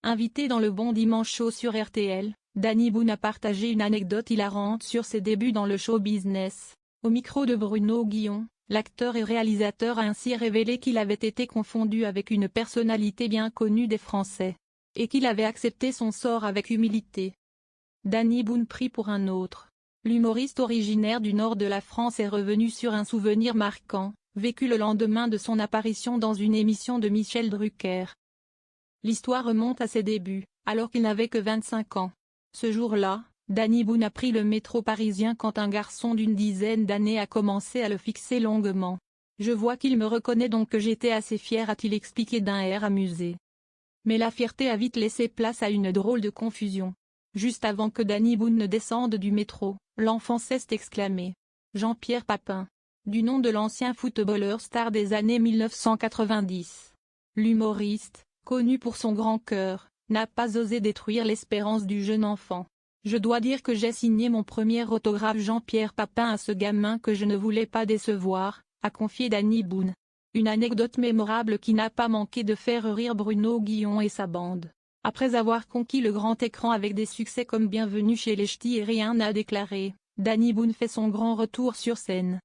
Invité dans le Bon Dimanche Show sur RTL, Danny Boone a partagé une anecdote hilarante sur ses débuts dans le show business. Au micro de Bruno Guillon, l'acteur et réalisateur a ainsi révélé qu'il avait été confondu avec une personnalité bien connue des Français, et qu'il avait accepté son sort avec humilité. Danny Boone pris pour un autre. L'humoriste originaire du nord de la France est revenu sur un souvenir marquant, vécu le lendemain de son apparition dans une émission de Michel Drucker. L'histoire remonte à ses débuts, alors qu'il n'avait que 25 ans. Ce jour-là, Danny Boone a pris le métro parisien quand un garçon d'une dizaine d'années a commencé à le fixer longuement. Je vois qu'il me reconnaît donc que j'étais assez fier, a-t-il expliqué d'un air amusé. Mais la fierté a vite laissé place à une drôle de confusion. Juste avant que Danny Boone ne descende du métro, l'enfant s'est exclamé « Jean-Pierre Papin », du nom de l'ancien footballeur star des années 1990. L'humoriste, connu pour son grand cœur, n'a pas osé détruire l'espérance du jeune enfant. « Je dois dire que j'ai signé mon premier autographe Jean-Pierre Papin à ce gamin que je ne voulais pas décevoir », a confié Danny Boone. Une anecdote mémorable qui n'a pas manqué de faire rire Bruno Guillon et sa bande. Après avoir conquis le grand écran avec des succès comme Bienvenue chez les Ch'tis et Rien n'a déclaré, Danny Boone fait son grand retour sur scène.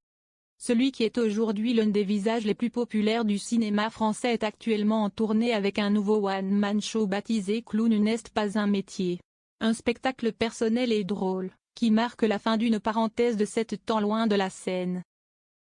Celui qui est aujourd'hui l'un des visages les plus populaires du cinéma français est actuellement en tournée avec un nouveau one-man show baptisé Clown n'est pas un métier. Un spectacle personnel et drôle, qui marque la fin d'une parenthèse de 7 ans loin de la scène.